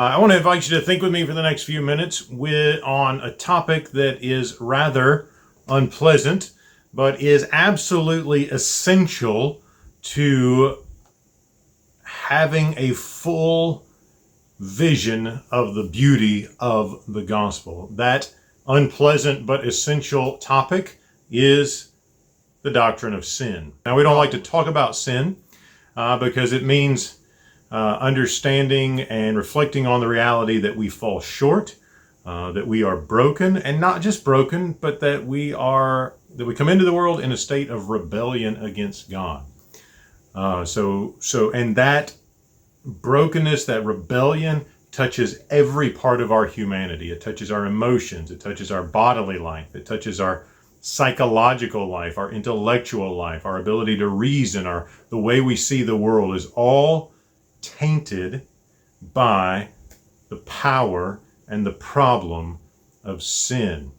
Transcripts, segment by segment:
I want to invite you to think with me for the next few minutes on a topic that is rather unpleasant, but is absolutely essential to having a full vision of the beauty of the gospel. That unpleasant but essential topic is the doctrine of sin. Now, we don't like to talk about sin because it means understanding and reflecting on the reality that we fall short, that we are broken, and not just broken, but that we come into the world in a state of rebellion against God. And that brokenness, that rebellion, touches every part of our humanity. It touches our emotions. It touches our bodily life. It touches our psychological life, our intellectual life, our ability to reason, the way we see the world is all tainted by the power and the problem of sin.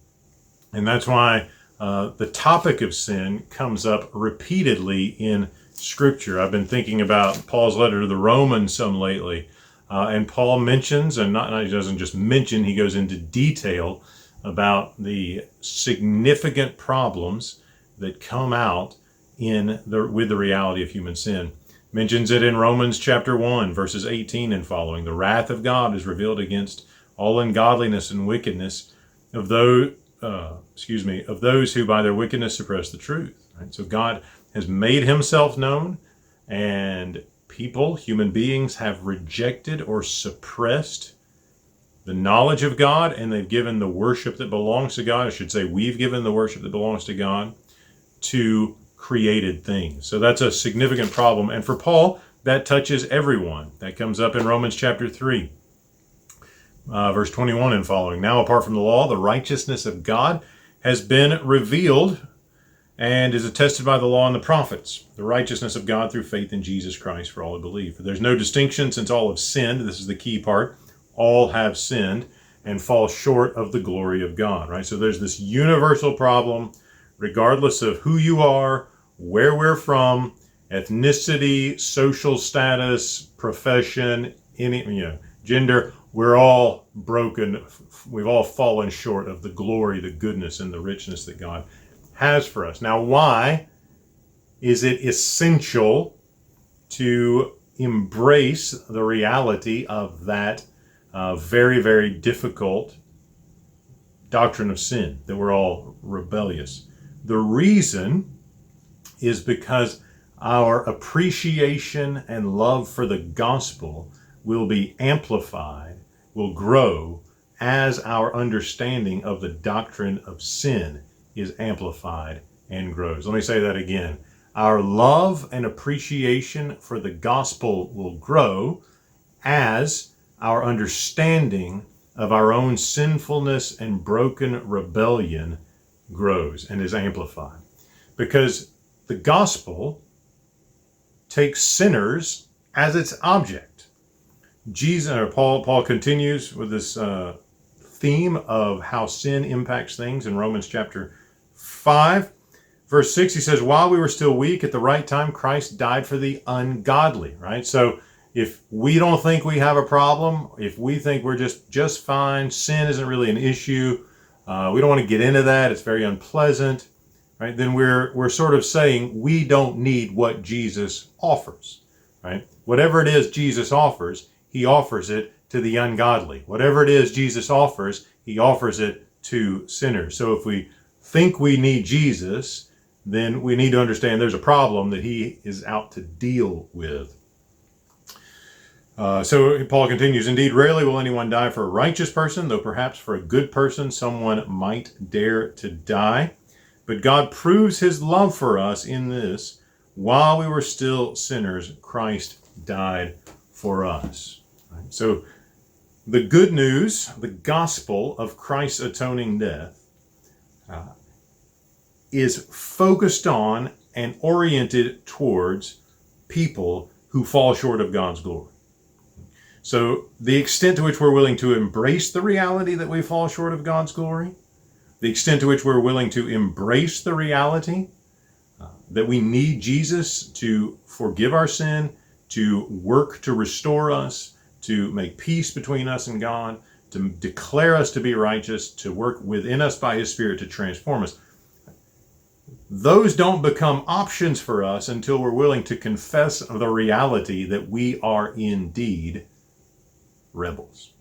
And that's why the topic of sin comes up repeatedly in Scripture. I've been thinking about Paul's letter to the Romans some lately. And Paul mentions, and he doesn't just mention, he goes into detail about the significant problems that come out with the reality of human sin. Mentions it in Romans chapter 1, verses 18 and following. The wrath of God is revealed against all ungodliness and wickedness of those who by their wickedness suppress the truth. Right? So God has made himself known, and human beings, have rejected or suppressed the knowledge of God, and they've given the worship that belongs to God. I should say we've given the worship that belongs to God to created things. So that's a significant problem. And for Paul, that touches everyone. That comes up in Romans chapter 3, verse 21 and following. Now, apart from the law, the righteousness of God has been revealed and is attested by the law and the prophets, the righteousness of God through faith in Jesus Christ for all who believe. For there's no distinction, since all have sinned. This is the key part. All have sinned and fall short of the glory of God, right? So there's this universal problem, regardless of who you are, where we're from, ethnicity, social status, profession, gender. We're all broken. We've all fallen short of the glory, the goodness, and the richness that God has for us. Now, why is it essential to embrace the reality of that very, very difficult doctrine of sin, that we're all rebellious? The reason is because our appreciation and love for the gospel will be amplified, will grow, as our understanding of the doctrine of sin is amplified and grows. Let me say that again. Our love and appreciation for the gospel will grow as our understanding of our own sinfulness and broken rebellion grows and is amplified. Because the gospel takes sinners as its object. Paul continues with this theme of how sin impacts things in Romans chapter 5. Verse 6, he says, while we were still weak, at the right time, Christ died for the ungodly, right? So if we don't think we have a problem, if we think we're just fine, sin isn't really an issue, we don't want to get into that, it's very unpleasant, right? Then we're sort of saying we don't need what Jesus offers, right? Whatever it is Jesus offers, he offers it to the ungodly. Whatever it is Jesus offers, he offers it to sinners. So if we think we need Jesus, then we need to understand there's a problem that he is out to deal with. So Paul continues, indeed, rarely will anyone die for a righteous person, though perhaps for a good person someone might dare to die. But God proves his love for us in this: while we were still sinners, Christ died for us. Right? So the good news, the gospel of Christ's atoning death, is focused on and oriented towards people who fall short of God's glory. So the extent to which we're willing to embrace the reality that we fall short of God's glory, the extent to which we're willing to embrace the reality that we need Jesus to forgive our sin, to work to restore us, to make peace between us and God, to declare us to be righteous, to work within us by his Spirit to transform us. Those don't become options for us until we're willing to confess the reality that we are indeed rebels.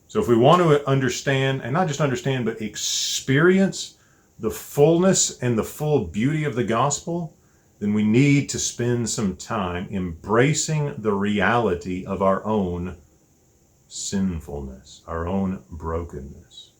So if we want to understand, and not just understand, but experience the fullness and the full beauty of the gospel, then we need to spend some time embracing the reality of our own sinfulness, our own brokenness.